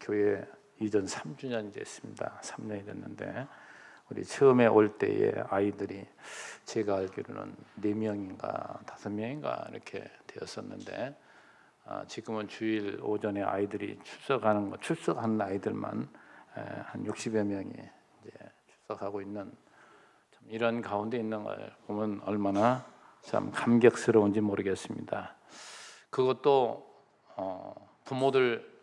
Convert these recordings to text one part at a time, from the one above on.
교회 이전 3주년 됐습니다. 3년이 됐는데 우리 처음에 올 때에 아이들이 제가 알기로는 4명인가 5명인가 이렇게 되었었는데 지금은 주일 오전에 아이들이 출석하는 아이들만 한 60여 명이 이제 출석하고 있는, 참 이런 가운데 있는 걸 보면 얼마나 참 감격스러운지 모르겠습니다. 그것도 부모들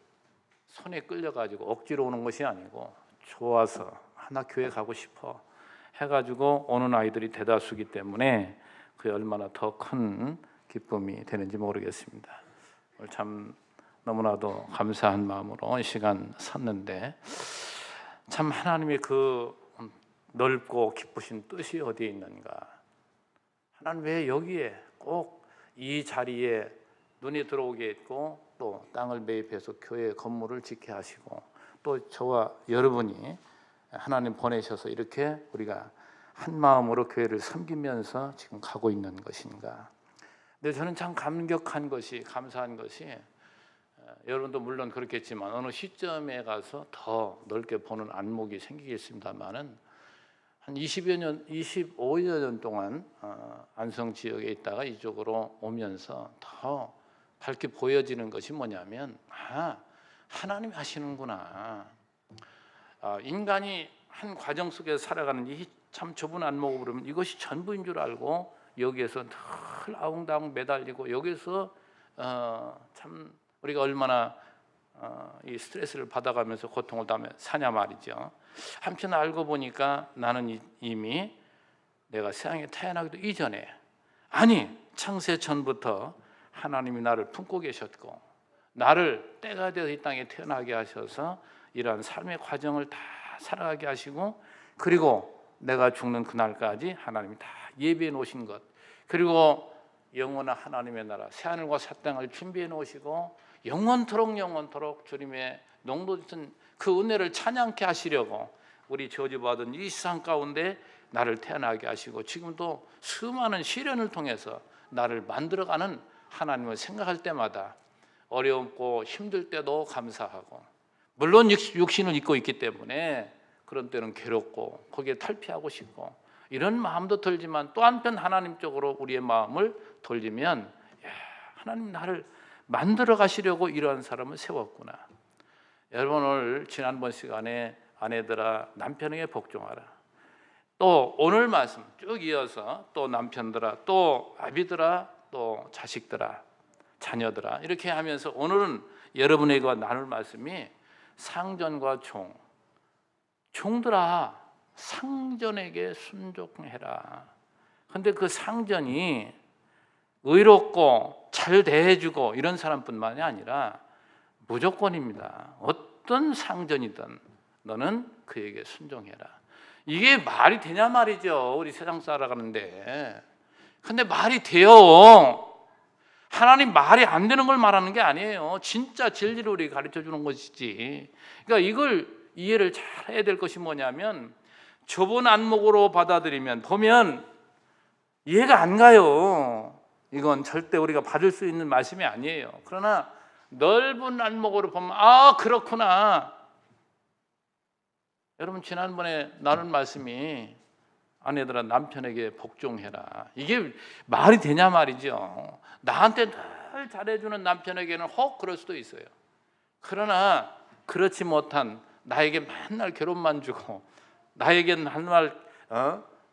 손에 끌려가지고 억지로 오는 것이 아니고 좋아서 하나 교회 가고 싶어 해가지고 오는 아이들이 대다수기 때문에 그게 얼마나 더 큰 기쁨이 되는지 모르겠습니다. 오늘 참 너무나도 감사한 마음으로 이 시간 섰는데, 참 하나님의 그 넓고 기쁘신 뜻이 어디에 있는가? 하나님 왜 여기에 꼭 이 자리에 눈이 들어오게 했고 또 땅을 매입해서 교회 건물을 짓게 하시고 또 저와 여러분이 하나님 보내셔서 이렇게 우리가 한 마음으로 교회를 섬기면서 지금 가고 있는 것인가? 근데 저는 참 감격한 것이, 감사한 것이, 여러분도 물론 그렇겠지만 어느 시점에 가서 더 넓게 보는 안목이 생기겠습니다만은 한 25여 년 동안 안성 지역에 있다가 이쪽으로 오면서 더 밝게 보여지는 것이 뭐냐면 하나님이 하시는구나. 인간이 한 과정 속에서 살아가는 이 참 좁은 안목으로 보면 이것이 전부인 줄 알고 여기에서 늘 아웅다웅 매달리고 여기서 참 우리가 얼마나 이 스트레스를 받아가면서 고통을 당하며 사냐 말이죠. 한편 알고 보니까 나는 이미 내가 세상에 태어나기도 이전에, 아니 창세 전부터 하나님이 나를 품고 계셨고 나를 때가 되어 이 땅에 태어나게 하셔서 이러한 삶의 과정을 다 살아가게 하시고, 그리고 내가 죽는 그날까지 하나님이 다 예비해 놓으신 것, 그리고 영원한 하나님의 나라 새하늘과 새 땅을 준비해 놓으시고 영원토록 주님의 농도 짙은 그 은혜를 찬양케 하시려고 우리 저주받은 이 세상 가운데 나를 태어나게 하시고 지금도 수많은 시련을 통해서 나를 만들어가는 하나님을 생각할 때마다 어렵고 힘들 때도 감사하고, 물론 육신을 입고 있기 때문에 그런 때는 괴롭고 거기에 탈피하고 싶고 이런 마음도 들지만 또 한편 하나님 쪽으로 우리의 마음을 돌리면 하나님 나를 만들어 가시려고 이러한 사람을 세웠구나. 여러분 오늘 지난번 시간에 아내들아 남편에게 복종하라, 또 오늘 말씀 쭉 이어서 또 남편들아 또 아비들아 또 자식들아 자녀들아 이렇게 하면서 오늘은 여러분에게 나눌 말씀이 상전과 종들아 상전에게 순종해라. 근데 그 상전이 의롭고 잘 대해주고 이런 사람뿐만이 아니라 무조건입니다. 어떤 상전이든 너는 그에게 순종해라. 이게 말이 되냐 말이죠. 우리 세상 살아가는데. 근데 말이 돼요. 하나님 말이 안 되는 걸 말하는 게 아니에요. 진짜 진리를 우리 가르쳐 주는 것이지. 그러니까 이걸 이해를 잘 해야 될 것이 뭐냐면, 좁은 안목으로 받아들이면 보면 이해가 안 가요. 이건 절대 우리가 받을 수 있는 말씀이 아니에요. 그러나 넓은 안목으로 보면 그렇구나. 여러분 지난번에 나눈 말씀이 아내들아 남편에게 복종해라. 이게 말이 되냐 말이죠. 나한테 늘 잘해주는 남편에게는 혹 그럴 수도 있어요. 그러나 그렇지 못한 나에게 맨날 괴롭만 주고 나에게는 한 말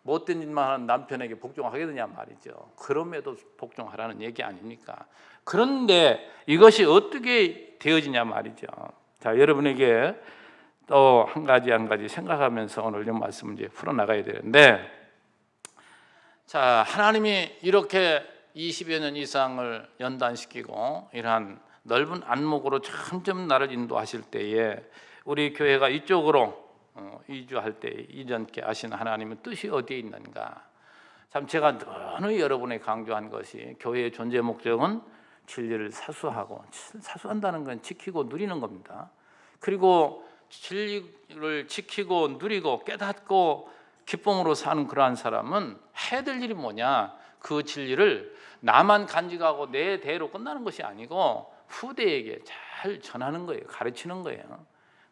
못된 일만 하는 남편에게 복종하게 되냐 말이죠. 그럼에도 복종하라는 얘기 아닙니까? 그런데 이것이 어떻게 되어지냐 말이죠. 자, 여러분에게 또 한 가지 생각하면서 오늘 이 말씀을 이제 풀어나가야 되는데, 자, 하나님이 이렇게 20여 년 이상을 연단시키고 이러한 넓은 안목으로 점점 나를 인도하실 때에 우리 교회가 이쪽으로 이주할 때 이전께 하신 하나님의 뜻이 어디에 있는가? 참 제가 늘 여러분에 강조한 것이 교회의 존재 목적은 진리를 사수한다는 건 지키고 누리는 겁니다. 그리고 진리를 지키고 누리고 깨닫고 기쁨으로 사는 그러한 사람은 해야 될 일이 뭐냐? 그 진리를 나만 간직하고 내 대로 끝나는 것이 아니고 후대에게 잘 전하는 거예요. 가르치는 거예요.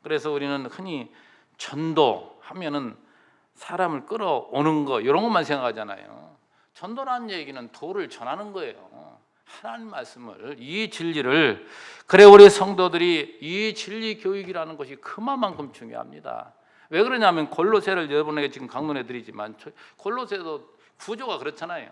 그래서 우리는 흔히 전도 하면은 사람을 끌어오는 거 이런 것만 생각하잖아요. 전도라는 얘기는 도를 전하는 거예요. 하나님 말씀을, 이 진리를. 그래 우리 성도들이 이 진리 교육이라는 것이 그만큼 중요합니다. 왜 그러냐면 골로새를 여러분에게 지금 강론해 드리지만 골로새도 구조가 그렇잖아요.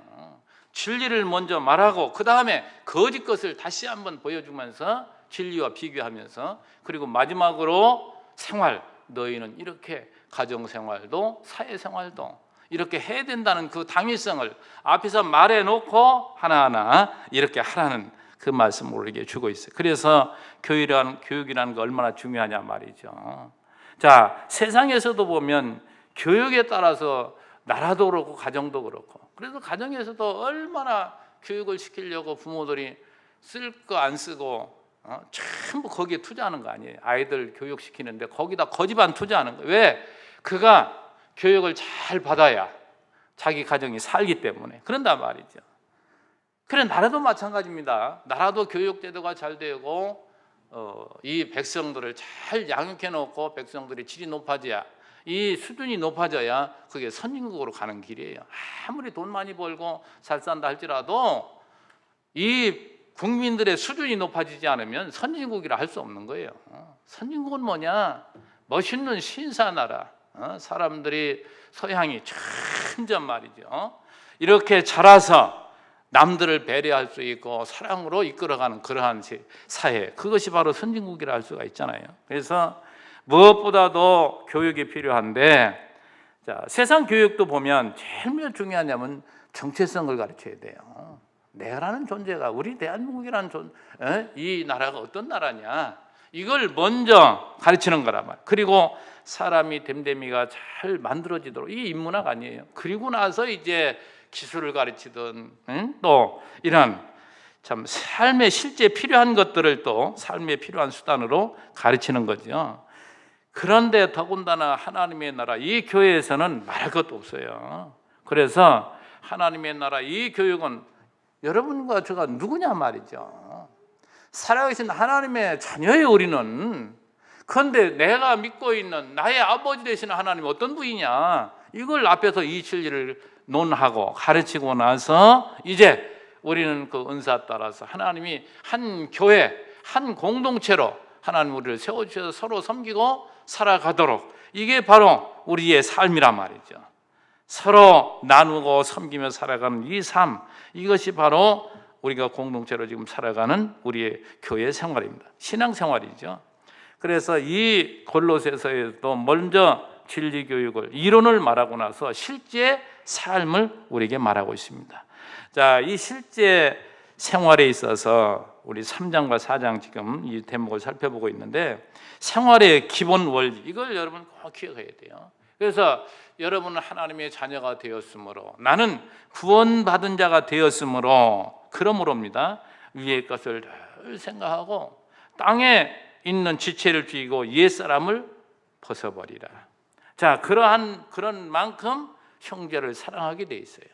진리를 먼저 말하고 그 다음에 거짓 것을 다시 한번 보여주면서 진리와 비교하면서, 그리고 마지막으로 생활, 너희는 이렇게 가정생활도 사회생활도 이렇게 해야 된다는 그 당위성을 앞에서 말해놓고 하나하나 이렇게 하라는 그 말씀을 우리에게 주고 있어요. 그래서 교육이라는 거 얼마나 중요하냐 말이죠. 자, 세상에서도 보면 교육에 따라서 나라도 그렇고 가정도 그렇고, 그래서 가정에서도 얼마나 교육을 시키려고 부모들이 쓸 거 안 쓰고 전부 거기에 투자하는 거 아니에요. 아이들 교육시키는데 거기다 거지반 투자하는 거예요. 왜? 그가 교육을 잘 받아야 자기 가정이 살기 때문에 그런단 말이죠. 그래 나라도 마찬가지입니다. 나라도 교육 제도가 잘 되고 이 백성들을 잘 양육해 놓고 백성들이 질이 높아져야, 이 수준이 높아져야 그게 선진국으로 가는 길이에요. 아무리 돈 많이 벌고 잘 산다 할지라도 이 국민들의 수준이 높아지지 않으면 선진국이라 할 수 없는 거예요. 선진국은 뭐냐? 멋있는 신사나라, 사람들이 서양이 점점 말이죠, 이렇게 자라서 남들을 배려할 수 있고 사랑으로 이끌어가는 그러한 사회, 그것이 바로 선진국이라 할 수가 있잖아요. 그래서 무엇보다도 교육이 필요한데, 자, 세상 교육도 보면 제일 중요하냐면 정체성을 가르쳐야 돼요. 내가라는 존재가, 우리 대한민국이라는 이 나라가 어떤 나라냐, 이걸 먼저 가르치는 거란 말이에요. 그리고 사람이 됨됨이가 잘 만들어지도록, 이 인문학 아니에요. 그리고 나서 이제 기술을 가르치든 또 이런 참 삶에 실제 필요한 것들을 또 삶에 필요한 수단으로 가르치는 거죠. 그런데 더군다나 하나님의 나라, 이 교회에서는 말할 것도 없어요. 그래서 하나님의 나라 이 교육은 여러분과 제가 누구냐 말이죠. 살아계신 하나님의 자녀예요, 우리는. 그런데 내가 믿고 있는 나의 아버지 되시는 하나님 어떤 분이냐, 이걸 앞에서 이 진리를 논하고 가르치고 나서 이제 우리는 그 은사 따라서 하나님이 한 교회, 한 공동체로 하나님 우리를 세워주셔서 서로 섬기고 살아가도록, 이게 바로 우리의 삶이란 말이죠. 서로 나누고 섬기며 살아가는 이 삶, 이것이 바로 우리가 공동체로 지금 살아가는 우리의 교회 생활입니다. 신앙생활이죠. 그래서 이 골로새서에도 먼저 진리 교육을, 이론을 말하고 나서 실제 삶을 우리에게 말하고 있습니다. 자, 이 실제 생활에 있어서 우리 3장과 4장 지금 이 대목을 살펴보고 있는데, 생활의 기본 원리, 이걸 여러분 꼭 기억해야 돼요. 그래서 여러분은 하나님의 자녀가 되었으므로, 나는 구원받은 자가 되었으므로, 그러므로입니다. 위의 것을 늘 생각하고 땅에 있는 지체를 죽이고 옛사람을 벗어버리라. 자, 그런 만큼 형제를 사랑하게 돼 있어요.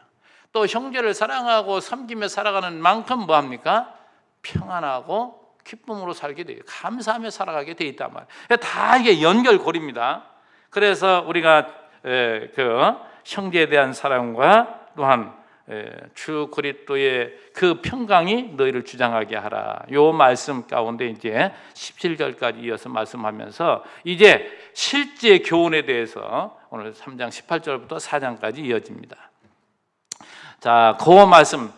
또 형제를 사랑하고 섬기며 살아가는 만큼 뭐합니까? 평안하고 기쁨으로 살게 돼요. 감사하며 살아가게 돼 있단 말이에요. 다 이게 연결고리입니다. 그래서 우리가 그 형제에 대한 사랑과 또한 주 그리스도의 그 평강이 너희를 주장하게 하라. 요 말씀 가운데 이제 17절까지 이어서 말씀하면서 이제 실제 교훈에 대해서 오늘 3장 18절부터 4장까지 이어집니다. 자, 그 말씀,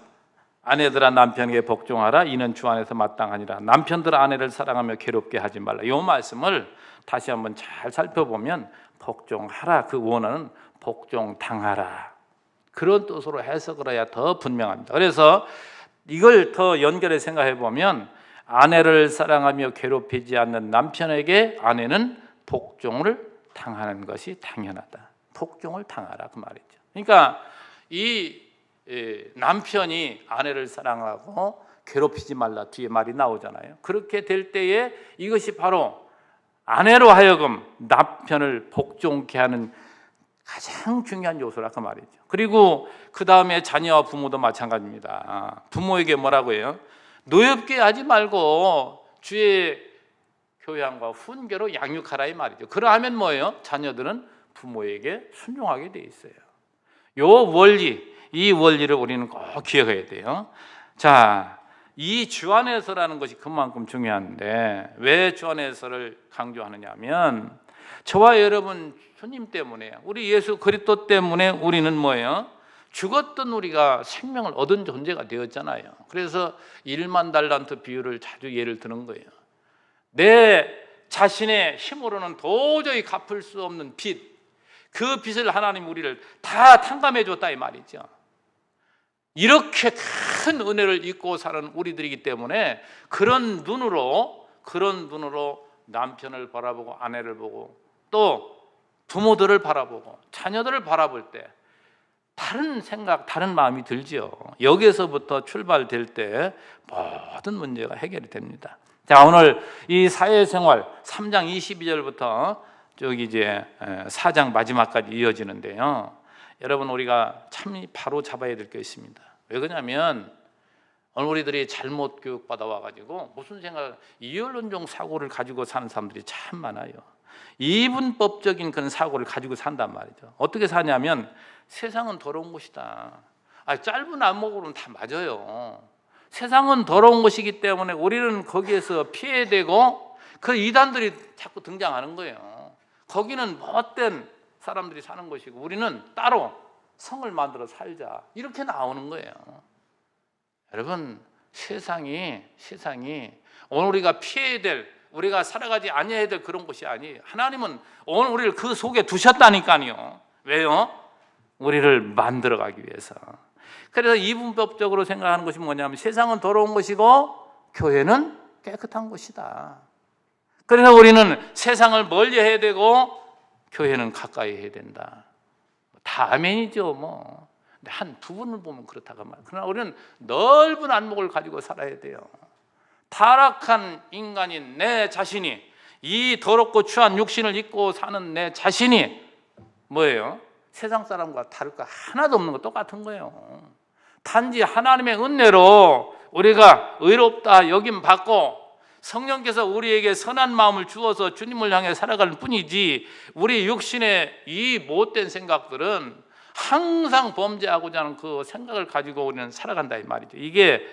아내들아 남편에게 복종하라. 이는 주 안에서 마땅하니라. 남편들아 아내를 사랑하며 괴롭게 하지 말라. 요 말씀을 다시 한번 잘 살펴보면 복종하라, 그 원어는 복종당하라, 그런 뜻으로 해석을 해야 더 분명합니다. 그래서 이걸 더 연결해 생각해 보면 아내를 사랑하며 괴롭히지 않는 남편에게 아내는 복종을 당하는 것이 당연하다. 복종을 당하라, 그 말이죠. 그러니까 이 남편이 아내를 사랑하고 괴롭히지 말라 뒤에 말이 나오잖아요. 그렇게 될 때에 이것이 바로 아내로 하여금 남편을 복종케 하는 가장 중요한 요소라 그 말이죠. 그리고 그 다음에 자녀와 부모도 마찬가지입니다. 부모에게 뭐라고 해요? 노엽게 하지 말고 주의 교양과 훈계로 양육하라 이 말이죠. 그러하면 뭐예요? 자녀들은 부모에게 순종하게 돼 있어요. 요 원리, 이 원리를 우리는 꼭 기억해야 돼요. 자, 이 주안에서라는 것이 그만큼 중요한데 왜 주안에서를 강조하느냐 하면 저와 여러분 주님 때문에, 우리 예수 그리스도 때문에 우리는 뭐예요? 죽었던 우리가 생명을 얻은 존재가 되었잖아요. 그래서 1만 달란트 비유를 자주 예를 드는 거예요. 내 자신의 힘으로는 도저히 갚을 수 없는 빚, 그 빚을 하나님 우리를 다 탕감해 줬다 이 말이죠. 이렇게 큰 은혜를 입고 사는 우리들이기 때문에 그런 눈으로 남편을 바라보고 아내를 보고 또 부모들을 바라보고 자녀들을 바라볼 때 다른 생각, 다른 마음이 들지요. 여기에서부터 출발될 때 모든 문제가 해결이 됩니다. 자, 오늘 이 사회생활 3장 22절부터 저기 이제 4장 마지막까지 이어지는데요. 여러분, 우리가 참 바로 잡아야 될 게 있습니다. 왜 그러냐면 오늘 우리들이 잘못 교육받아 와가지고 무슨 생각, 이율론종 사고를 가지고 사는 사람들이 참 많아요. 이분법적인 그런 사고를 가지고 산단 말이죠. 어떻게 사냐면 세상은 더러운 곳이다. 짧은 안목으로는 다 맞아요. 세상은 더러운 곳이기 때문에 우리는 거기에서 피해야 되고 그 이단들이 자꾸 등장하는 거예요. 거기는 못된 사람들이 사는 곳이고 우리는 따로 성을 만들어 살자, 이렇게 나오는 거예요. 여러분, 세상이 오늘 우리가 피해야 될, 우리가 살아가지 아니해야 될 그런 곳이 아니에요. 하나님은 오늘 우리를 그 속에 두셨다니까요. 왜요? 우리를 만들어가기 위해서. 그래서 이분법적으로 생각하는 것이 뭐냐면 세상은 더러운 것이고 교회는 깨끗한 곳이다. 그래서 우리는 세상을 멀리 해야 되고 교회는 가까이 해야 된다. 다 아멘이죠 뭐. 근데 한 부분을 보면 그렇다고 말이에요. 그러나 우리는 넓은 안목을 가지고 살아야 돼요. 타락한 인간인 내 자신이, 이 더럽고 추한 육신을 입고 사는 내 자신이 뭐예요? 세상 사람과 다를 거 하나도 없는 거 똑같은 거예요. 단지 하나님의 은혜로 우리가 의롭다 여김 받고 성령께서 우리에게 선한 마음을 주어서 주님을 향해 살아가는 뿐이지, 우리 육신의 이 못된 생각들은 항상 범죄하고자 하는 그 생각을 가지고 우리는 살아간다 이 말이죠. 이게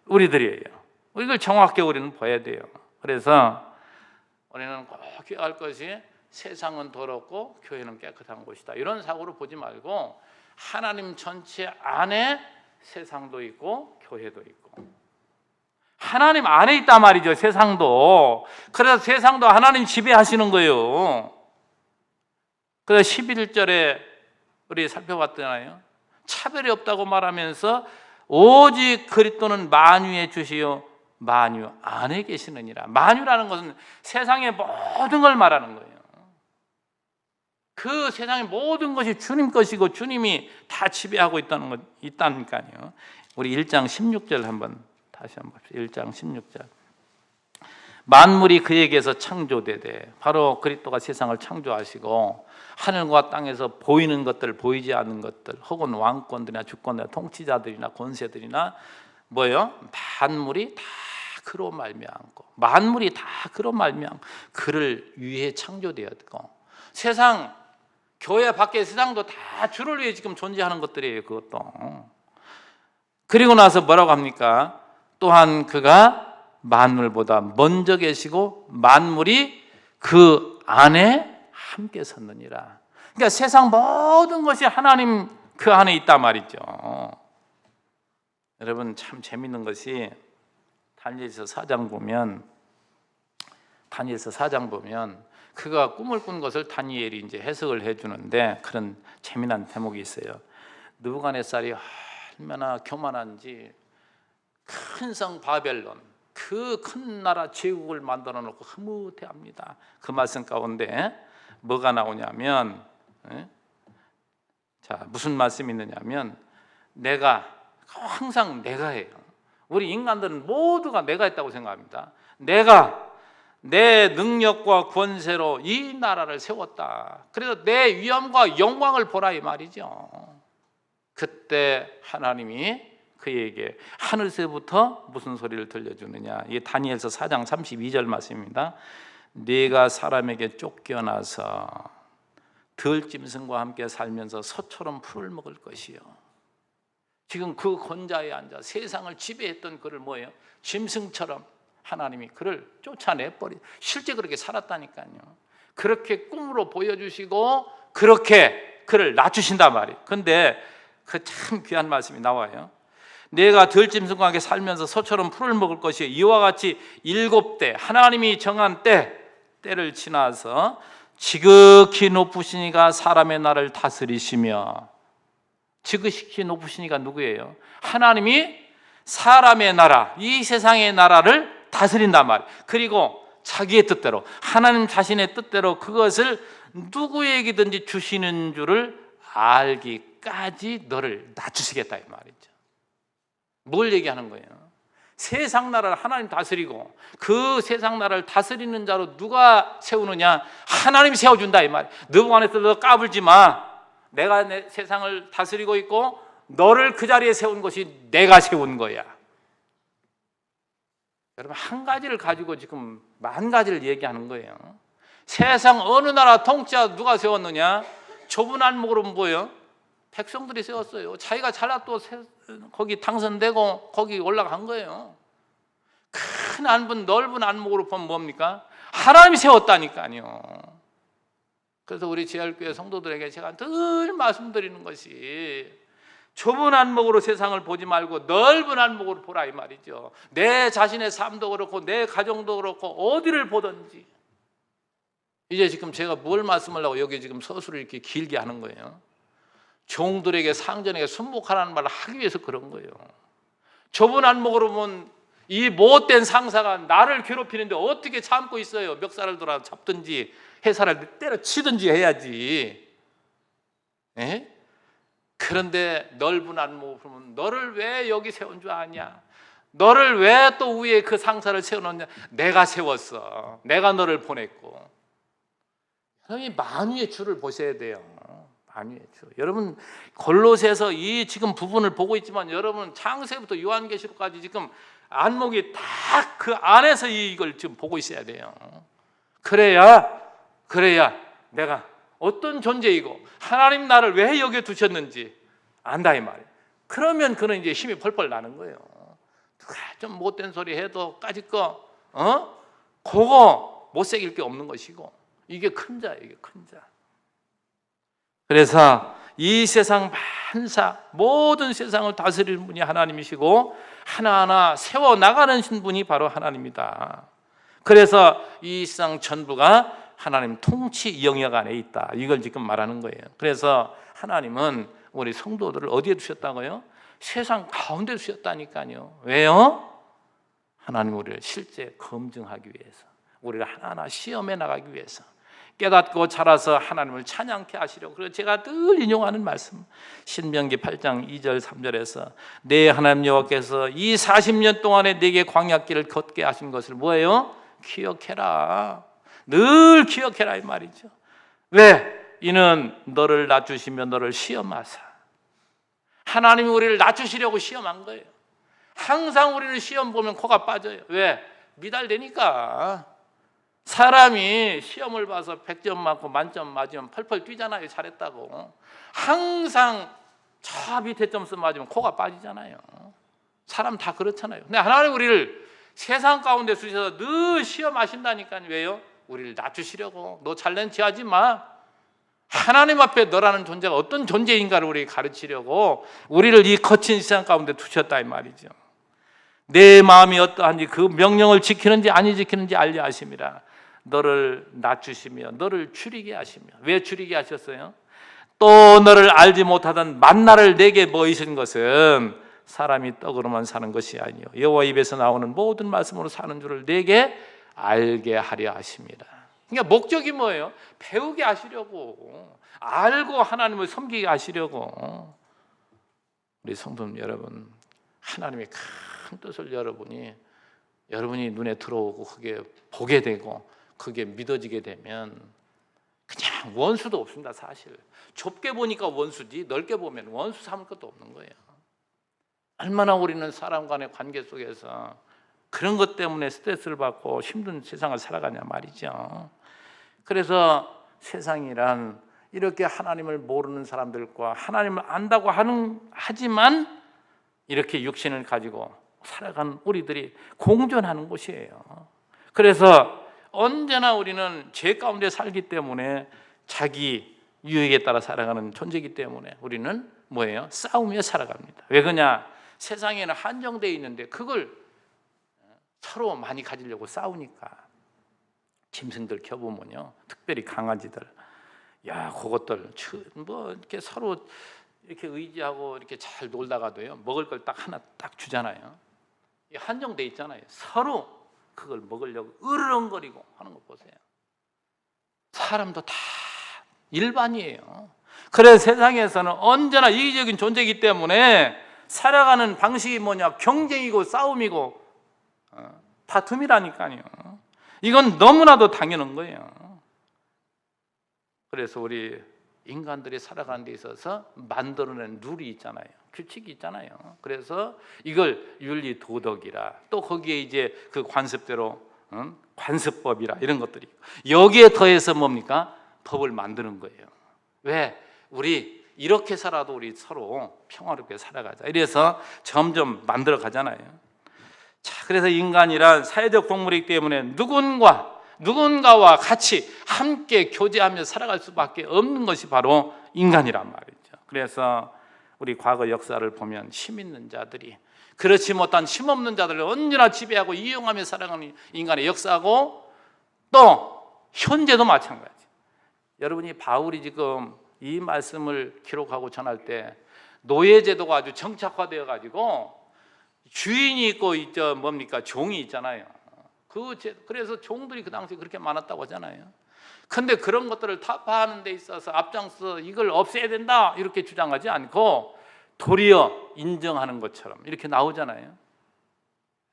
우리들이에요. 이걸 정확히 우리는 봐야 돼요. 그래서 우리는 꼭 기억할 것이 세상은 더럽고 교회는 깨끗한 곳이다. 이런 사고로 보지 말고 하나님 전체 안에 세상도 있고 교회도 있고 하나님 안에 있단 말이죠. 세상도. 그래서 세상도 하나님 지배하시는 거예요. 그래서 11절에 우리 살펴봤잖아요. 차별이 없다고 말하면서 오직 그리스도는 만유의 주시요 만유 안에 계시느니라. 만유라는 것은 세상의 모든 걸 말하는 거예요. 그 세상의 모든 것이 주님 것이고 주님이 다 지배하고 있다니까요. 우리 1장 16절 한번 다시 한번 봅시다. 1장 16절. 만물이 그에게서 창조되되, 바로 그리스도가 세상을 창조하시고 하늘과 땅에서 보이는 것들, 보이지 않는 것들, 혹은 왕권들이나 주권들이나 통치자들이나 권세들이나 뭐예요? 만물이 다 그로 말미암고, 만물이 다 그로 말미암고 그를 위해 창조되었고, 세상, 교회 밖의 세상도 다 주를 위해 지금 존재하는 것들이에요. 그것도. 그리고 나서 뭐라고 합니까? 또한 그가 만물보다 먼저 계시고 만물이 그 안에 함께 섰느니라. 그러니까 세상 모든 것이 하나님 그 안에 있단 말이죠. 여러분, 참 재밌는 것이 다니엘서 4장 보면 그가 꿈을 꾼 것을 다니엘이 이제 해석을 해주는데 그런 재미난 대목이 있어요. 느부갓네살이 얼마나 교만한지 큰 성 바벨론, 그 큰 나라 제국을 만들어 놓고 흐뭇해합니다. 그 말씀 가운데 뭐가 나오냐면, 자, 무슨 말씀이 있느냐면, 항상 내가 해요. 우리 인간들은 모두가 내가 했다고 생각합니다. 내가 내 능력과 권세로 이 나라를 세웠다. 그래서 내 위엄과 영광을 보라 이 말이죠. 그때 하나님이 그에게 하늘새부터 무슨 소리를 들려주느냐. 이게 다니엘서 4장 32절 말씀입니다. 네가 사람에게 쫓겨나서 들짐승과 함께 살면서 소처럼 풀을 먹을 것이요. 지금 그 권자에 앉아 세상을 지배했던 그를 뭐예요? 짐승처럼 하나님이 그를 쫓아내버리. 실제 그렇게 살았다니까요. 그렇게 꿈으로 보여주시고 그렇게 그를 낮추신단 말이에요. 근데 그 참 귀한 말씀이 나와요. 내가 들짐승과 함께 살면서 소처럼 풀을 먹을 것이요, 이와 같이 7대 하나님이 정한 때를 지나서 지극히 높으신 이가 사람의 나라를 다스리시며. 지극히 높으신 이가 누구예요? 하나님이 사람의 나라, 이 세상의 나라를 다스린단 말이에요. 그리고 자기의 뜻대로, 하나님 자신의 뜻대로 그것을 누구에게든지 주시는 줄을 알기까지 너를 낮추시겠다 이 말이죠. 뭘 얘기하는 거예요? 세상 나라를 하나님 다스리고 그 세상 나라를 다스리는 자로 누가 세우느냐? 하나님이 세워준다 이 말이에요. 너부갓네살도 까불지 마. 내가 내 세상을 다스리고 있고 너를 그 자리에 세운 것이 내가 세운 거야. 여러분, 한 가지를 가지고 지금 만 가지를 얘기하는 거예요. 세상 어느 나라 통치자 누가 세웠느냐? 좁은 안목으로 뭐예요? 백성들이 세웠어요. 자기가 잘났고 거기 당선되고 거기 올라간 거예요. 큰 안분, 넓은 안목으로 보면 뭡니까? 하나님이 세웠다니까요. 그래서 우리 제할교회 성도들에게 제가 늘 말씀드리는 것이 좁은 안목으로 세상을 보지 말고 넓은 안목으로 보라 이 말이죠. 내 자신의 삶도 그렇고 내 가정도 그렇고 어디를 보든지. 이제 지금 제가 뭘 말씀하려고 여기 지금 서술을 이렇게 길게 하는 거예요. 종들에게 상전에게 순복하라는 말을 하기 위해서 그런 거예요. 좁은 안목으로 보면 이 못된 상사가 나를 괴롭히는데 어떻게 참고 있어요? 멱살을 돌아 잡든지 해살을 때려치든지 해야지. 에? 그런데 넓은 안목으로 보면 너를 왜 여기 세운 줄 아냐? 너를 왜 또 위에 그 상사를 세워놓냐? 내가 세웠어. 내가 너를 보냈고. 여러분이 만유의 주를 보셔야 돼요. 만유의 주. 여러분 골로새서 이 지금 부분을 보고 있지만 여러분 창세부터 요한계시록까지 지금 안목이 딱 그 안에서 이걸 지금 보고 있어야 돼요. 그래야 내가 어떤 존재이고 하나님 나를 왜 여기에 두셨는지 안다 이 말이에요. 그러면 그는 이제 힘이 펄펄 나는 거예요. 누가 좀 못된 소리 해도 까짓 거 그거 못 새길 게 없는 것이고 이게 큰 자예요. 이게 큰 자. 그래서 이 세상 만사 모든 세상을 다스리는 분이 하나님이시고 하나하나 세워나가는 분이 바로 하나님이다. 그래서 이 세상 전부가 하나님 통치 영역 안에 있다. 이걸 지금 말하는 거예요. 그래서 하나님은 우리 성도들을 어디에 두셨다고요? 세상 가운데 두셨다니까요. 왜요? 하나님 우리를 실제 검증하기 위해서, 우리를 하나하나 시험해 나가기 위해서, 깨닫고 자라서 하나님을 찬양케 하시려고. 그래서 제가 늘 인용하는 말씀, 신명기 8장 2절 3절에서 내 하나님 여호와께서 이 40년 동안에 내게 광야길을 걷게 하신 것을 뭐예요? 기억해라. 늘 기억해라 이 말이죠. 왜? 이는 너를 낮추시며 너를 시험하사. 하나님이 우리를 낮추시려고 시험한 거예요. 항상 우리는 시험 보면 코가 빠져요. 왜? 미달되니까. 사람이 시험을 봐서 100점 맞고 만점 맞으면 펄펄 뛰잖아요. 잘했다고. 항상 저 밑에 점수 맞으면 코가 빠지잖아요. 사람 다 그렇잖아요. 근데 하나님 우리를 세상 가운데 두셔서 늘 시험하신다니까요. 왜요? 우리를 낮추시려고. 너 잘난 체 하지 마. 하나님 앞에 너라는 존재가 어떤 존재인가를 우리에게 가르치려고 우리를 이 거친 세상 가운데 두셨다 이 말이죠. 내 마음이 어떠한지 그 명령을 지키는지 아니 지키는지 알려 하심이라. 너를 낮추시며 너를 줄이게 하시며. 왜 줄이게 하셨어요? 또 너를 알지 못하던 만나를 내게 보이신 것은 사람이 떡으로만 사는 것이 아니요 여호와 입에서 나오는 모든 말씀으로 사는 줄을 내게 알게 하려 하십니다. 그러니까 목적이 뭐예요? 배우게 하시려고, 알고 하나님을 섬기게 하시려고. 우리 성도님 여러분, 하나님의 큰 뜻을 여러분이 눈에 들어오고 그게 보게 되고 그게 믿어지게 되면 그냥 원수도 없습니다. 사실 좁게 보니까 원수지 넓게 보면 원수 삼을 것도 없는 거예요. 얼마나 우리는 사람 간의 관계 속에서 그런 것 때문에 스트레스를 받고 힘든 세상을 살아가냐 말이죠. 그래서 세상이란 이렇게 하나님을 모르는 사람들과 하나님을 안다고 하지만 이렇게 육신을 가지고 살아가는 우리들이 공존하는 곳이에요. 그래서 언제나 우리는 죄 가운데 살기 때문에 자기 유익에 따라 살아가는 존재이기 때문에 우리는 뭐예요? 싸우며 살아갑니다. 왜 그러냐? 세상에는 한정되어 있는데 그걸 서로 많이 가지려고 싸우니까. 짐승들 켜보면요, 특별히 강아지들, 야, 그것들 뭐 이렇게 서로 이렇게 의지하고 이렇게 잘 놀다가도요, 먹을 걸 딱 하나 딱 주잖아요. 한정돼 있잖아요. 서로 그걸 먹으려고 으르렁거리고 하는 거 보세요. 사람도 다 일반이에요. 그래서 세상에서는 언제나 이기적인 존재이기 때문에 살아가는 방식이 뭐냐? 경쟁이고 싸움이고 다툼이라니까요. 이건 너무나도 당연한 거예요. 그래서 우리 인간들이 살아가는 데 있어서 만들어낸 룰이 있잖아요. 규칙이 있잖아요. 그래서 이걸 윤리 도덕이라, 또 거기에 이제 그 관습대로 관습법이라 이런 것들이 여기에 더해서 뭡니까? 법을 만드는 거예요. 왜? 우리 이렇게 살아도 우리 서로 평화롭게 살아가자. 이래서 점점 만들어 가잖아요. 자, 그래서 인간이란 사회적 동물이기 때문에 누군가와 같이 함께 교제하며 살아갈 수밖에 없는 것이 바로 인간이란 말이죠. 그래서 우리 과거 역사를 보면 힘 있는 자들이 그렇지 못한 힘 없는 자들을 언제나 지배하고 이용하며 살아가는 인간의 역사고, 또 현재도 마찬가지. 여러분이 바울이 지금 이 말씀을 기록하고 전할 때 노예제도가 아주 정착화되어 가지고 주인이 있고 있죠, 뭡니까? 종이 있잖아요. 그래서 종들이 그 당시에 그렇게 많았다고 하잖아요. 근데 그런 것들을 타파하는 데 있어서 앞장서 이걸 없애야 된다 이렇게 주장하지 않고 도리어 인정하는 것처럼 이렇게 나오잖아요.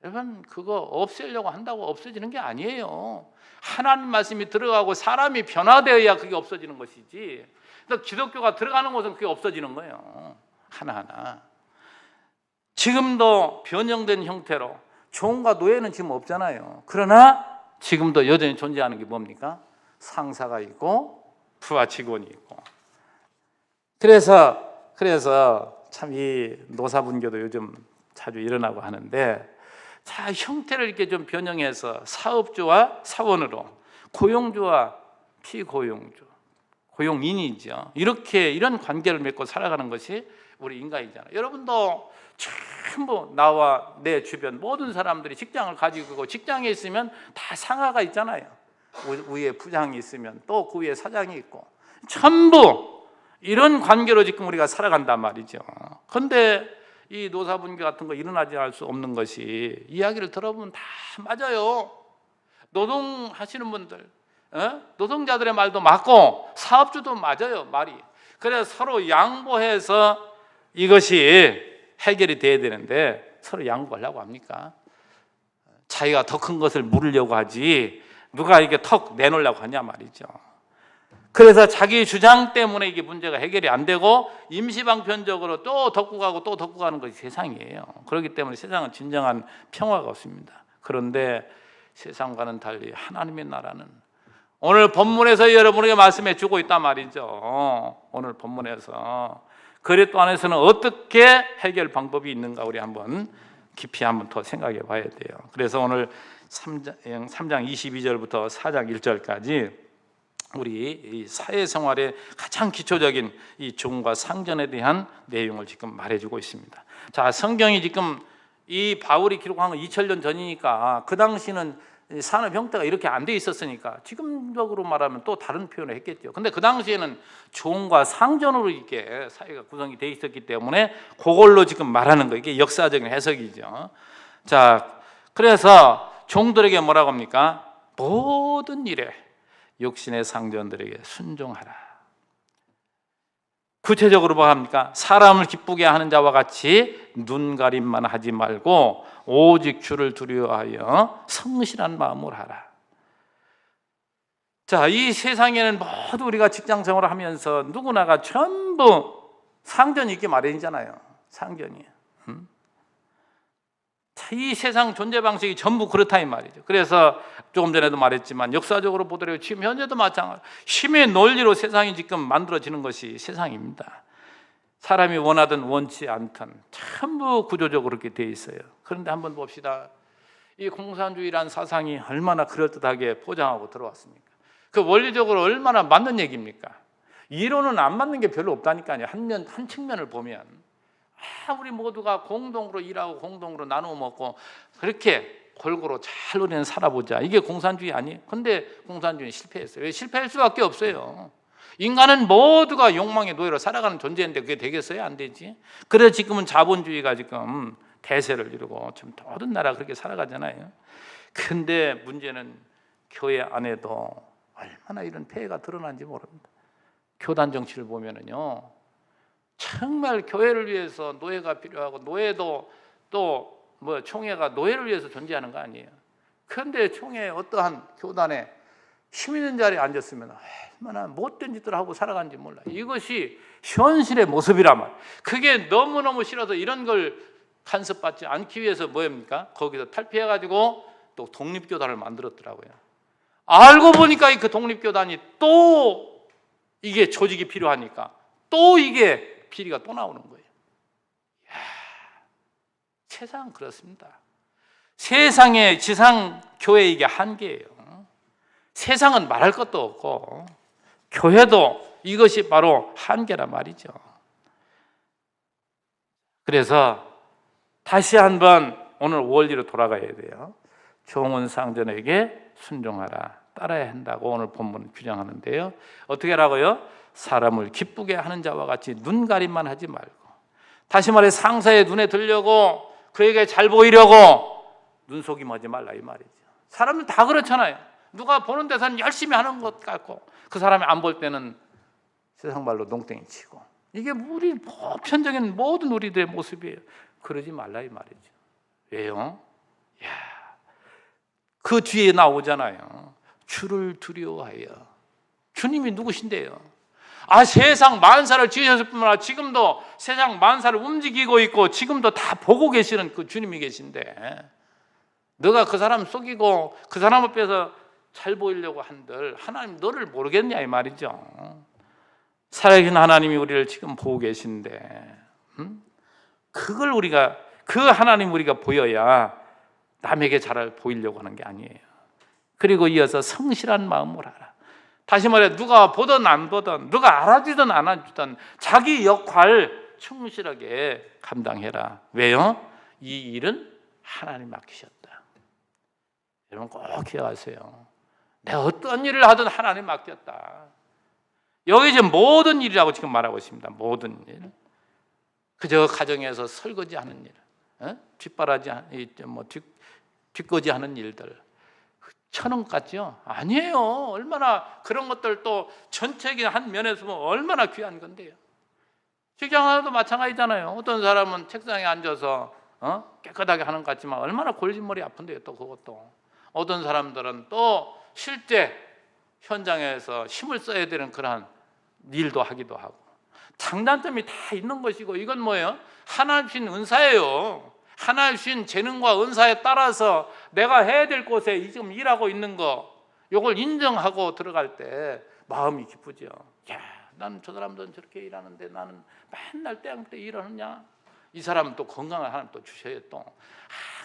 여러분, 그거 없애려고 한다고 없어지는 게 아니에요. 하나님 말씀이 들어가고 사람이 변화되어야 그게 없어지는 것이지, 그래서 기독교가 들어가는 곳은 그게 없어지는 거예요. 하나하나. 지금도 변형된 형태로 종과 노예는 지금 없잖아요. 그러나 지금도 여전히 존재하는 게 뭡니까? 상사가 있고 부하 직원이 있고. 그래서 참 이 노사분교도 요즘 자주 일어나고 하는데, 자, 형태를 이렇게 좀 변형해서 사업주와 사원으로, 고용주와 피고용주, 고용인이죠. 이런 관계를 맺고 살아가는 것이 우리 인간이잖아요. 여러분도 전부 나와 내 주변 모든 사람들이 직장을 가지고 있고, 직장에 있으면 다 상하가 있잖아요. 위에 부장이 있으면 또 그 위에 사장이 있고, 전부 이런 관계로 지금 우리가 살아간단 말이죠. 그런데 이 노사분계 같은 거 일어나지 않을 수 없는 것이, 이야기를 들어보면 다 맞아요. 노동하시는 분들, 노동자들의 말도 맞고 사업주도 맞아요, 말이. 그래서 서로 양보해서 이것이 해결이 돼야 되는데 서로 양보하려고 합니까? 자기가 더 큰 것을 물으려고 하지 누가 이게 턱 내놓으려고 하냐 말이죠. 그래서 자기 주장 때문에 이게 문제가 해결이 안 되고 임시방편적으로 또 덮고 가고 또 덮고 가는 것이 세상이에요. 그렇기 때문에 세상은 진정한 평화가 없습니다. 그런데 세상과는 달리 하나님의 나라는 오늘 본문에서 여러분에게 말씀해 주고 있단 말이죠. 오늘 본문에서 그리스도 안에서는 어떻게 해결 방법이 있는가 우리 한번 깊이 한번 더 생각해 봐야 돼요. 그래서 오늘 3장 22절부터 4장 1절까지 우리 이 사회생활의 가장 기초적인 이 종과 상전에 대한 내용을 지금 말해주고 있습니다. 자, 성경이 지금 이 바울이 기록한 건 2000년 전이니까 그 당시는 산업 형태가 이렇게 안 돼 있었으니까 지금적으로 말하면 또 다른 표현을 했겠죠. 근데 그 당시에는 종과 상전으로 이렇게 사회가 구성이 돼 있었기 때문에 그걸로 지금 말하는 거, 이게 역사적인 해석이죠. 자, 그래서 종들에게 뭐라고 합니까? 모든 일에 육신의 상전들에게 순종하라. 구체적으로 뭐 합니까? 사람을 기쁘게 하는 자와 같이 눈가림만 하지 말고 오직 주를 두려워하여 성실한 마음으로 하라. 자, 이 세상에는 모두 우리가 직장 생활을 하면서 누구나가 전부 상전이 있기 마련이잖아요. 상전이. 이 세상 존재 방식이 전부 그렇다 이 말이죠. 그래서 조금 전에도 말했지만 역사적으로 보더라도 지금 현재도 마찬가지. 힘의 논리로 세상이 지금 만들어지는 것이 세상입니다. 사람이 원하든 원치 않든 전부 구조적으로 그렇게 돼 있어요. 그런데 한번 봅시다. 이 공산주의란 사상이 얼마나 그럴듯하게 포장하고 들어왔습니까? 그 원리적으로 얼마나 맞는 얘기입니까? 이론은 안 맞는 게 별로 없다니까요. 한 측면을 보면 우리 모두가 공동으로 일하고 공동으로 나누어 먹고 그렇게 골고루 잘 우리는 살아보자. 이게 공산주의 아니에요? 근데 공산주의는 실패했어요. 왜? 실패할 수밖에 없어요. 인간은 모두가 욕망의 노예로 살아가는 존재인데 그게 되겠어요? 안 되지. 그래서 지금은 자본주의가 지금 대세를 이루고 지금 모든 나라가 그렇게 살아가잖아요. 근데 문제는 교회 안에도 얼마나 이런 폐해가 드러난지 모릅니다. 교단 정치를 보면은요, 정말 교회를 위해서 노예가 필요하고 노예도 또 총회가 노예를 위해서 존재하는 거 아니에요. 그런데 총회 어떠한 교단에 힘 있는 자리에 앉았으면 얼마나 못된 짓을 하고 살아가는지 몰라. 이것이 현실의 모습이란 말. 그게 너무너무 싫어서 이런 걸 간섭받지 않기 위해서 뭐입니까? 거기서 탈피해가지고 또 독립교단을 만들었더라고요. 알고 보니까 그 독립교단이 또 이게 조직이 필요하니까 또 이게 비리가 또 나오는 거예요. 세상은 그렇습니다. 세상의 지상 교회 이게 한계예요. 세상은 말할 것도 없고 교회도 이것이 바로 한계란 말이죠. 그래서 다시 한번 오늘 원리로 돌아가야 돼요. 종은 상전에게 순종하라, 따라야 한다고 오늘 본문 규정하는데요. 어떻게 하라고요? 사람을 기쁘게 하는 자와 같이 눈가림만 하지 말고, 다시 말해 상사의 눈에 들려고 그에게 잘 보이려고 눈속임하지 말라 이 말이죠. 사람은 다 그렇잖아요. 누가 보는 데서는 열심히 하는 것 같고 그 사람이 안 볼 때는 세상 말로 농땡이 치고, 이게 우리 보편적인 모든 우리들의 모습이에요. 그러지 말라 이 말이죠. 왜요? 그 뒤에 나오잖아요. 주를 두려워하여. 주님이 누구신데요? 세상 만사를 지으셨을 뿐만 아니라 지금도 세상 만사를 움직이고 있고 지금도 다 보고 계시는 그 주님이 계신데, 너가 그 사람 속이고 그 사람 앞에서 잘 보이려고 한들 하나님 너를 모르겠냐 이 말이죠. 살아계신 하나님이 우리를 지금 보고 계신데, 그걸 우리가, 그 하나님 우리가 보여야 남에게 잘 보이려고 하는 게 아니에요. 그리고 이어서 성실한 마음으로 하라. 다시 말해 누가 보든 안 보든, 누가 알아주든 안 알아주든 자기 역할 충실하게 감당해라. 왜요? 이 일은 하나님 맡기셨다. 여러분 꼭 기억하세요. 내가 어떤 일을 하든 하나님 맡겼다. 여기 지금 모든 일이라고 지금 말하고 있습니다. 모든 일. 그저 가정에서 설거지하는 일, 뒷바라지, 뒷거지하는 일들, 천원 같죠? 아니에요. 얼마나 그런 것들 또 전체적인 한 면에서 보면 얼마나 귀한 건데요. 직장에도 마찬가지잖아요. 어떤 사람은 책상에 앉아서 깨끗하게 하는 것 같지만 얼마나 골칫머리 아픈데요. 또 그것도. 어떤 사람들은 또 실제 현장에서 힘을 써야 되는 그러한 일도 하기도 하고, 장단점이 다 있는 것이고, 이건 뭐예요? 하나님 주신 은사예요. 하나님 주신 재능과 은사에 따라서 내가 해야 될 곳에 지금 일하고 있는 거, 이걸 인정하고 들어갈 때 마음이 기쁘죠. 나는 저 사람들은 저렇게 일하는데 나는 맨날 땡때 일하느냐? 이 사람은 또 건강을 하나님 또 주셔야 또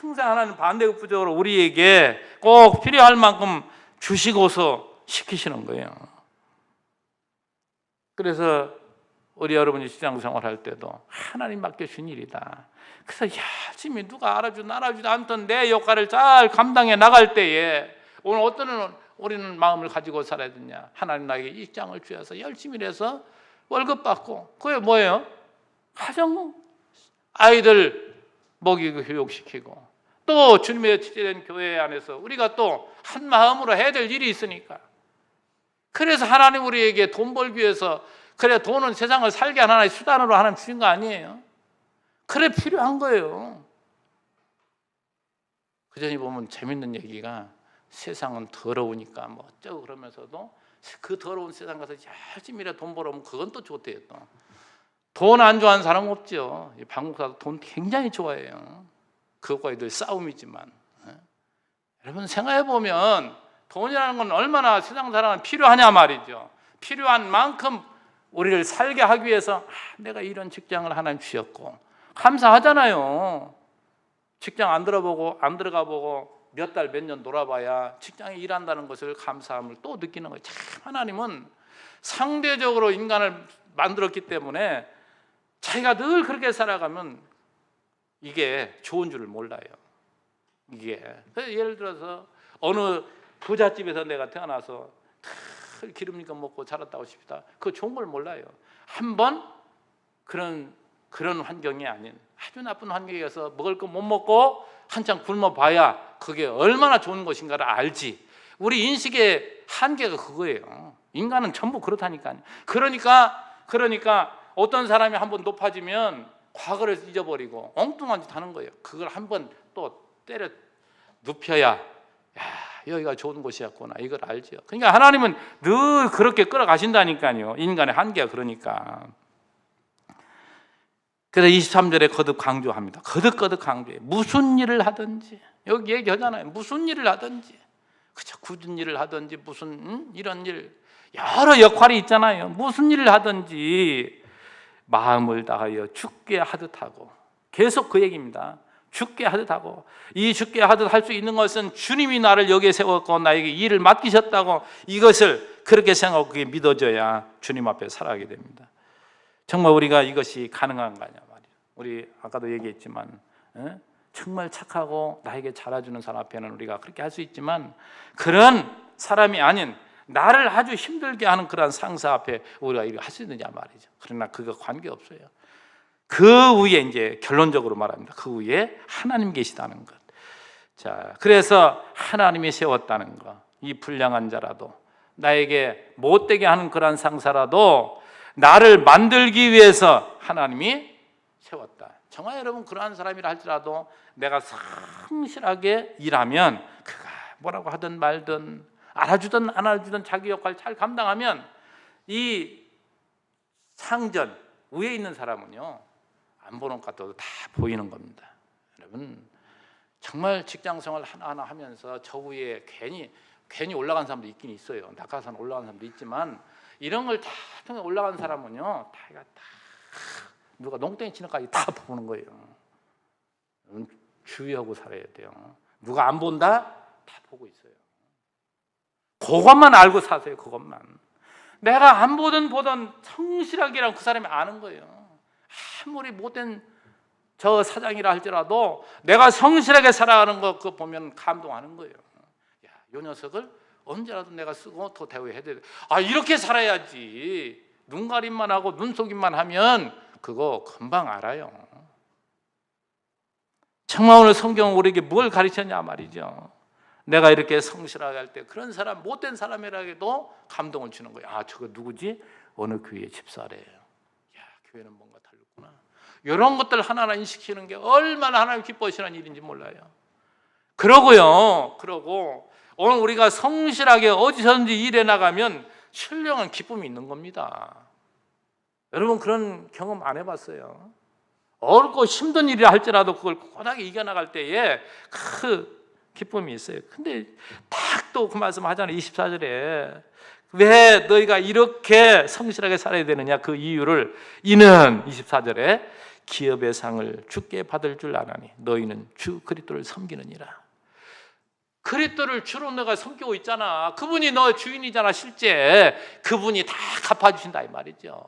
항상 하나님 반대급부적으로 우리에게 꼭 필요할 만큼 주시고서 시키시는 거예요. 그래서 우리 여러분이 직장생활 할 때도 하나님 맡겨주신 일이다. 그래서 열심히 누가 알아주지 않던 내 역할을 잘 감당해 나갈 때에 오늘 어떤 우리는 마음을 가지고 살아야 되냐? 하나님 나에게 이 장을 주셔서 열심히 일해서 월급 받고, 그게 뭐예요? 가정 아이들 먹이고 교육시키고, 또 주님의 지체된 교회 안에서 우리가 또 한 마음으로 해야 될 일이 있으니까. 그래서 하나님 우리에게 돈 벌기 위해서, 그래 돈은 세상을 살게 하는 하나의 수단으로 하나님 주신 거 아니에요? 그래 필요한 거예요. 그전에 보면 재밌는 얘기가, 세상은 더러우니까 뭐 어쩌고 그러면서도 그 더러운 세상 가서 열심히 돈 벌어오면 그건 또 좋대요. 돈 안 좋아하는 사람 없죠. 방국사도 돈 굉장히 좋아해요. 그것과의 늘 싸움이지만, 여러분 생각해 보면 돈이라는 건 얼마나 세상 사람은 필요하냐 말이죠. 필요한 만큼 우리를 살게 하기 위해서 내가 이런 직장을 하나님 주셨고 감사하잖아요. 직장 안 들어가 보고 몇 달 몇 년 놀아봐야 직장에 일한다는 것을 감사함을 또 느끼는 거예요. 참 하나님은 상대적으로 인간을 만들었기 때문에 자기가 늘 그렇게 살아가면 이게 좋은 줄을 몰라요. 이게 예를 들어서 어느 부잣집에서 내가 태어나서 기름니까 먹고 자랐다고 싶다. 그거 좋은 걸 몰라요. 한번 그런 환경이 아닌 아주 나쁜 환경에서 먹을 거 못 먹고 한창 굶어봐야 그게 얼마나 좋은 것인가를 알지. 우리 인식의 한계가 그거예요. 인간은 전부 그렇다니까요. 그러니까 어떤 사람이 한번 높아지면 과거를 잊어버리고 엉뚱한 짓 하는 거예요. 그걸 한번 또 때려 눕혀야 여기가 좋은 곳이었구나 이걸 알죠. 그러니까 하나님은 늘 그렇게 끌어가신다니까요. 인간의 한계가 그러니까. 그래서 23절에 거듭 강조합니다. 거듭 강조해. 무슨 일을 하든지, 여기 얘기하잖아요. 무슨 일을 하든지, 그저 굳은 일을 하든지 무슨 이런 일, 여러 역할이 있잖아요. 무슨 일을 하든지 마음을 다하여 죽게 하듯 하고, 계속 그 얘기입니다. 죽게 하듯 하고, 이 죽게 하듯 할 수 있는 것은 주님이 나를 여기에 세웠고 나에게 일을 맡기셨다고, 이것을 그렇게 생각하고 그게 믿어져야 주님 앞에 살아가게 됩니다. 정말 우리가 이것이 가능한 거냐 말이에요. 우리 아까도 얘기했지만 정말 착하고 나에게 잘해주는 사람 앞에는 우리가 그렇게 할 수 있지만, 그런 사람이 아닌 나를 아주 힘들게 하는 그런 상사 앞에 우리가 이렇게 할 수 있느냐 말이죠. 그러나 그거 관계없어요. 그 위에 이제 결론적으로 말합니다. 그 위에 하나님 계시다는 것. 자, 그래서 하나님이 세웠다는 것. 이 불량한 자라도, 나에게 못되게 하는 그런 상사라도 나를 만들기 위해서 하나님이 세웠다. 정말 여러분 그러한 사람이라 할지라도 내가 성실하게 일하면, 그가 뭐라고 하든 말든 알아주든 안 알아주든 자기 역할 잘 감당하면 이 상전 위에 있는 사람은요 안 보는 것 같아도 다 보이는 겁니다. 여러분 정말 직장생활 하나하나 하면서 저 위에 괜히 올라간 사람도 있긴 있어요. 낙하산 올라간 사람도 있지만, 이런 걸 다 통해 올라간 사람은요 다 누가 농땡이 치는 까지 다 보는 거예요. 주의하고 살아야 돼요. 누가 안 본다? 다 보고 있어요. 그것만 알고 사세요. 그것만. 내가 안 보든 성실하게라고 그 사람이 아는 거예요. 아무리 못된 저 사장이라 할지라도 내가 성실하게 살아가는 거 그거 보면 감동하는 거예요. 야, 이 녀석을 언제라도 내가 쓰고 더 대우해야 돼. 이렇게 살아야지. 눈가림만 하고 눈속임만 하면 그거 금방 알아요. 정말 오늘 성경은 우리에게 뭘 가르쳤냐 말이죠. 내가 이렇게 성실하게 할 때 그런 사람, 못된 사람이라도 감동을 주는 거예요. 저거 누구지? 어느 교회 집사래요. 야, 교회는 뭔가 다르구나. 이런 것들 하나하나 인식시키는 게 얼마나 하나님 기뻐하시는 일인지 몰라요. 그러고 오늘 우리가 성실하게 어디서든지 일해 나가면 신령한 기쁨이 있는 겁니다. 여러분 그런 경험 안 해봤어요? 어렵고 힘든 일이라 할지라도 그걸 고단하게 이겨나갈 때에 그 기쁨이 있어요. 근데 딱 또 그 말씀 하잖아요. 24절에 왜 너희가 이렇게 성실하게 살아야 되느냐, 그 이유를 이는 24절에 기업의 상을 주께 받을 줄 아나니 너희는 주 그리스도를 섬기느니라. 그리스도를 주로 너가 섬기고 있잖아. 그분이 너 주인이잖아. 실제 그분이 다 갚아주신다 이 말이죠.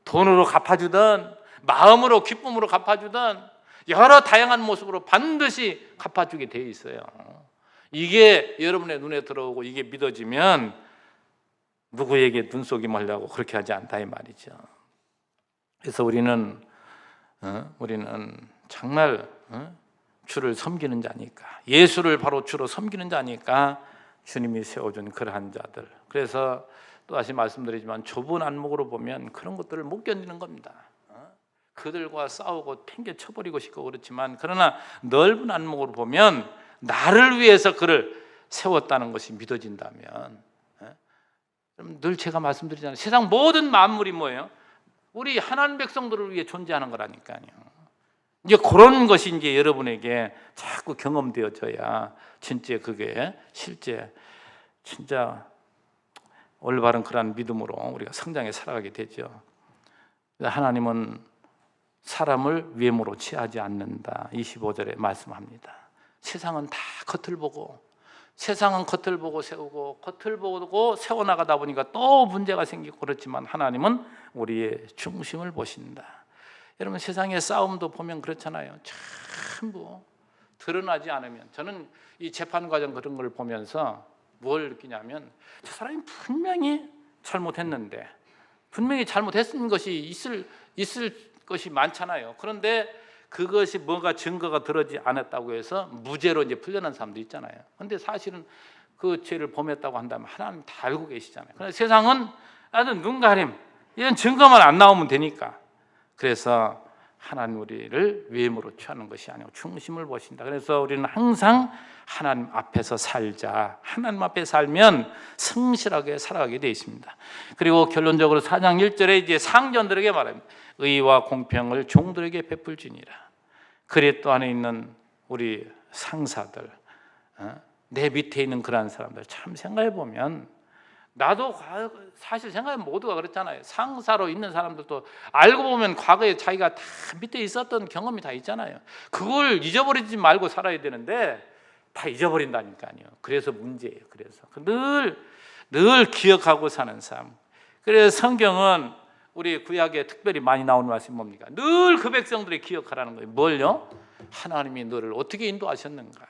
돈으로 갚아주든 마음으로 기쁨으로 갚아주든 여러 다양한 모습으로 반드시 갚아주게 되어 있어요. 이게 여러분의 눈에 들어오고 이게 믿어지면 누구에게 눈속임 하려고 그렇게 하지 않다 이 말이죠. 그래서 우리는 정말 주를 섬기는 자니까, 예수를 바로 주로 섬기는 자니까 주님이 세워준 그러한 자들. 그래서 또다시 말씀드리지만 좁은 안목으로 보면 그런 것들을 못 견디는 겁니다. 그들과 싸우고 팽개쳐버리고 싶고 그렇지만, 그러나 넓은 안목으로 보면 나를 위해서 그를 세웠다는 것이 믿어진다면, 늘 제가 말씀드리잖아요. 세상 모든 만물이 뭐예요? 우리 하나님 백성들을 위해 존재하는 거라니까요. 이제 그런 것이 이제 여러분에게 자꾸 경험되어져야 진짜 그게 실제 진짜 올바른 그런 믿음으로 우리가 성장해 살아가게 되죠. 하나님은 사람을 외모로 취하지 않는다. 25절에 말씀합니다. 세상은 다 겉을 보고, 세상은 겉을 보고 세우고 겉을 보고 세워나가다 보니까 또 문제가 생기고 그렇지만 하나님은 우리의 중심을 보신다. 여러분, 세상의 싸움도 보면 그렇잖아요. 전부 드러나지 않으면, 저는 이 재판 과정 그런 걸 보면서 뭘 느끼냐면, 저 사람이 분명히 잘못했는데, 분명히 잘못했는 것이 있을 것이 많잖아요. 그런데 그것이 뭔가 증거가 들어지 않았다고 해서 무죄로 이제 풀려난 사람도 있잖아요. 그런데 사실은 그 죄를 범했다고 한다면 하나님 다 알고 계시잖아요. 그런데 세상은 아주 눈 가림, 이런 증거만 안 나오면 되니까. 그래서 하나님 우리를 외모로 취하는 것이 아니고 중심을 보신다. 그래서 우리는 항상 하나님 앞에서 살자. 하나님 앞에 살면 성실하게 살아가게 되어 있습니다. 그리고 결론적으로 4장 1절에 이제 상전들에게 말합니다. 의와 공평을 종들에게 베풀지니라. 그리스도 안에 있는 우리 상사들, 내 밑에 있는 그런 사람들 참 생각해 보면, 나도 사실 생각해 보면 모두가 그렇잖아요. 상사로 있는 사람들도 알고 보면 과거에 자기가 다 밑에 있었던 경험이 다 있잖아요. 그걸 잊어버리지 말고 살아야 되는데 다 잊어버린다니까요. 그래서 문제예요. 그래서 늘 기억하고 사는 삶. 그래서 성경은 우리 구약에 특별히 많이 나오는 말씀이 뭡니까? 늘 그 백성들이 기억하라는 거예요. 뭘요? 하나님이 너를 어떻게 인도하셨는가.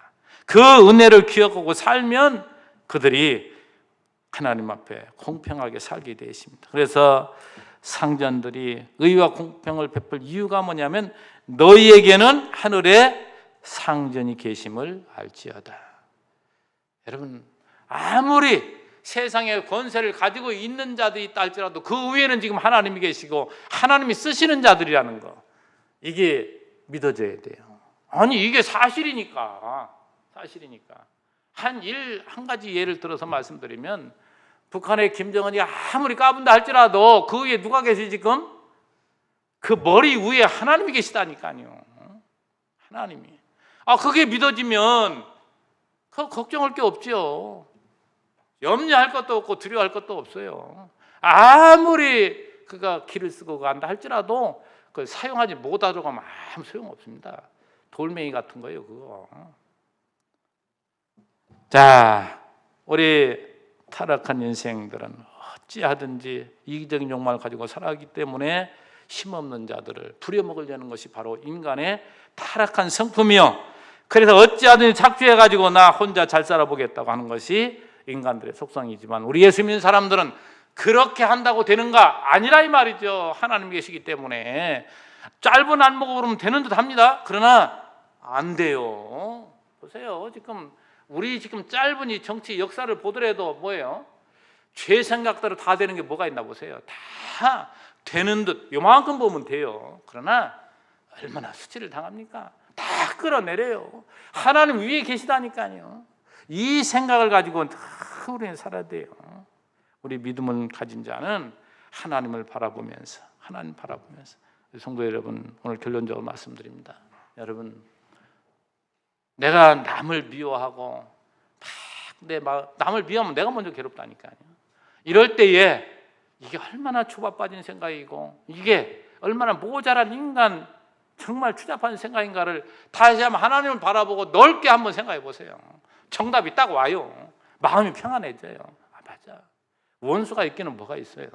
그 은혜를 기억하고 살면 그들이 하나님 앞에 공평하게 살게 되어 있습니다. 그래서 상전들이 의와 공평을 베풀 이유가 뭐냐면, 너희에게는 하늘에 상전이 계심을 알지어다. 여러분, 아무리 세상의 권세를 가지고 있는 자들이 있다 할지라도 그 위에는 지금 하나님이 계시고 하나님이 쓰시는 자들이라는 거, 이게 믿어져야 돼요. 아니, 이게 사실이니까. 한 가지 예를 들어서 말씀드리면, 북한의 김정은이 아무리 까분다 할지라도 그 위에 누가 계시 지금? 그 머리 위에 하나님이 계시다니까요. 하나님이. 그게 믿어지면 걱정할 게 없죠. 염려할 것도 없고 두려워할 것도 없어요. 아무리 그가 길을 쓰고 간다 할지라도 그걸 사용하지 못하도록 하면 아무 소용없습니다. 돌멩이 같은 거예요, 그거. 자, 우리 타락한 인생들은 어찌하든지 이기적인 욕망을 가지고 살아가기 때문에 힘없는 자들을 부려먹으려는 것이 바로 인간의 타락한 성품이요, 그래서 어찌하든지 착취해가지고 나 혼자 잘 살아보겠다고 하는 것이 인간들의 속성이지만, 우리 예수 믿는 사람들은 그렇게 한다고 되는가? 아니라 이 말이죠. 하나님 계시기 때문에 짧은 안목으로 그러면 되는 듯 합니다. 그러나 안 돼요. 보세요. 우리 짧은 이 정치 역사를 보더라도 뭐예요? 죄 생각대로 다 되는 게 뭐가 있나 보세요. 다 되는 듯 요만큼 보면 돼요. 그러나 얼마나 수치를 당합니까? 다 끌어내려요. 하나님 위에 계시다니까요. 이 생각을 가지고 우리는 살아야 돼요. 우리 믿음을 가진 자는 하나님 바라보면서. 성도 여러분, 오늘 결론적으로 말씀드립니다. 여러분, 내가 남을 미워하고 남을 미워하면 내가 먼저 괴롭다니까요. 이럴 때에 이게 얼마나 초밥 빠진 생각이고, 이게 얼마나 모자란 인간, 정말 추잡한 생각인가를 다시 한번 하나님을 바라보고 넓게 한번 생각해 보세요. 정답이 딱 와요. 마음이 평안해져요. 맞아. 원수가 있기는 뭐가 있어요.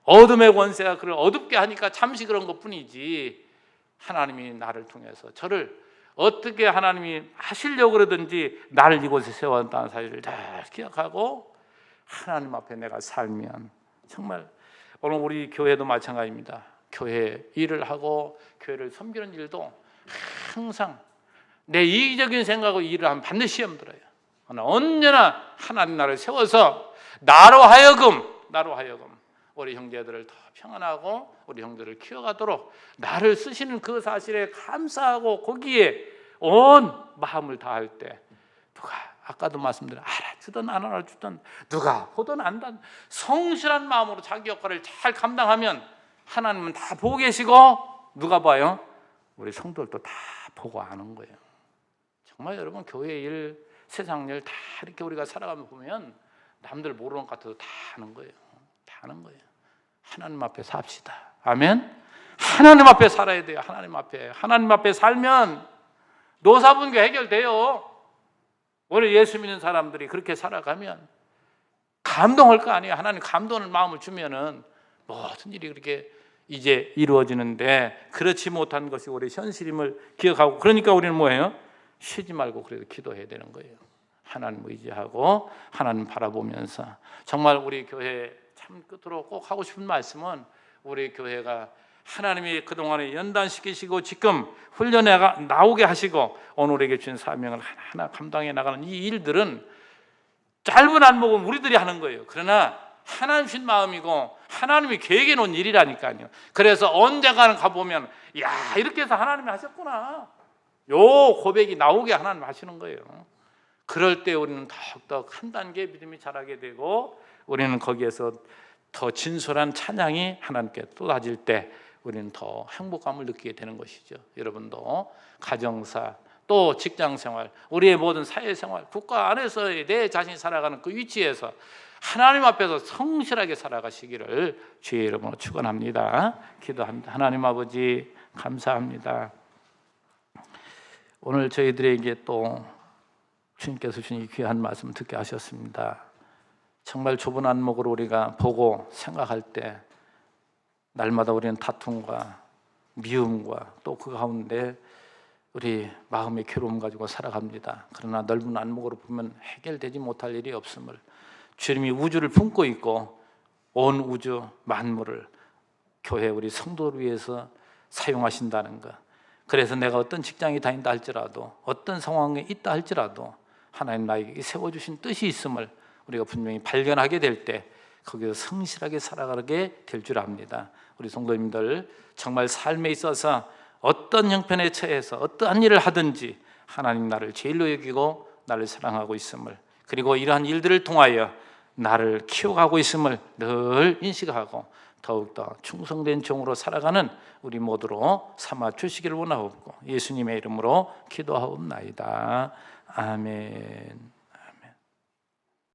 어둠의 권세가 그를 어둡게 하니까 잠시 그런 것뿐이지, 하나님이 나를 통해서 저를 어떻게 하나님이 하시려고 그러든지 나를 이곳에 세워놨다는 사실을 잘 기억하고 하나님 앞에 내가 살면, 정말 오늘 우리 교회도 마찬가지입니다. 교회 일을 하고 교회를 섬기는 일도 항상 내 이기적인 생각으로 일을 하면 반드시 시험 들어요. 언제나 하나님 나를 세워서 나로 하여금 우리 형제들을 더 평안하고 우리 형제들을 키워가도록 나를 쓰시는 그 사실에 감사하고 거기에 온 마음을 다할 때, 누가 아까도 말씀드린 알아주든 안 알아주든 누가 호든 안단 성실한 마음으로 자기 역할을 잘 감당하면 하나님은 다 보고 계시고 누가 봐요? 우리 성도들도 다 보고 아는 거예요. 정말 여러분 교회 일, 세상 일 다 이렇게 우리가 살아가면 보면 남들 모르는 것 같아도 다 아는 거예요. 다 아는 거예요. 하나님 앞에 삽시다. 아멘. 하나님 앞에 살아야 돼요. 하나님 앞에 살면 노사분교 해결돼요. 오늘 예수 믿는 사람들이 그렇게 살아가면 감동할 거 아니에요. 하나님 감동을 마음을 주면은 모든 일이 그렇게 이제 이루어지는데, 그렇지 못한 것이 우리 현실임을 기억하고, 그러니까 우리는 뭐예요? 쉬지 말고 그래도 기도해야 되는 거예요. 하나님 의지하고 하나님 바라보면서. 정말 우리 교회 참 끝으로 꼭 하고 싶은 말씀은, 우리 교회가 하나님이 그동안에 연단시키시고 지금 훈련에 나오게 하시고 오늘에게 주신 사명을 하나하나 감당해 나가는 이 일들은 짧은 안목은 우리들이 하는 거예요. 그러나 하나님 신 마음이고 하나님이 계획해 놓은 일이라니까요. 그래서 언젠가는 가보면 야, 이렇게 해서 하나님이 하셨구나, 요 고백이 나오게 하나님 하시는 거예요. 그럴 때 우리는 더욱더 한 단계 믿음이 자라게 되고, 우리는 거기에서 더 진솔한 찬양이 하나님께 쏟아질 때 우리는 더 행복감을 느끼게 되는 것이죠. 여러분도 가정사, 또 직장생활, 우리의 모든 사회생활, 국가 안에서 내 자신이 살아가는 그 위치에서 하나님 앞에서 성실하게 살아가시기를 주의 이름으로 축원합니다. 기도합니다. 하나님 아버지 감사합니다. 오늘 저희들에게 또 주님께서 주신 이 귀한 말씀 듣게 하셨습니다. 정말 좁은 안목으로 우리가 보고 생각할 때 날마다 우리는 다툼과 미움과 또 그 가운데 우리 마음의 괴로움 가지고 살아갑니다. 그러나 넓은 안목으로 보면 해결되지 못할 일이 없음을, 주님이 우주를 품고 있고 온 우주 만물을 교회 우리 성도를 위해서 사용하신다는 것, 그래서 내가 어떤 직장에 다닌다 할지라도 어떤 상황에 있다 할지라도 하나님 나에게 세워주신 뜻이 있음을 우리가 분명히 발견하게 될 때 거기서 성실하게 살아가게 될 줄 압니다. 우리 성도님들 정말 삶에 있어서 어떤 형편에 처해서 어떠한 일을 하든지 하나님 나를 제일로 여기고 나를 사랑하고 있음을, 그리고 이러한 일들을 통하여 나를 키워가고 있음을 늘 인식하고 더욱더 충성된 종으로 살아가는 우리 모두로 삼아 주시기를 원하옵고 예수님의 이름으로 기도하옵나이다. 아멘.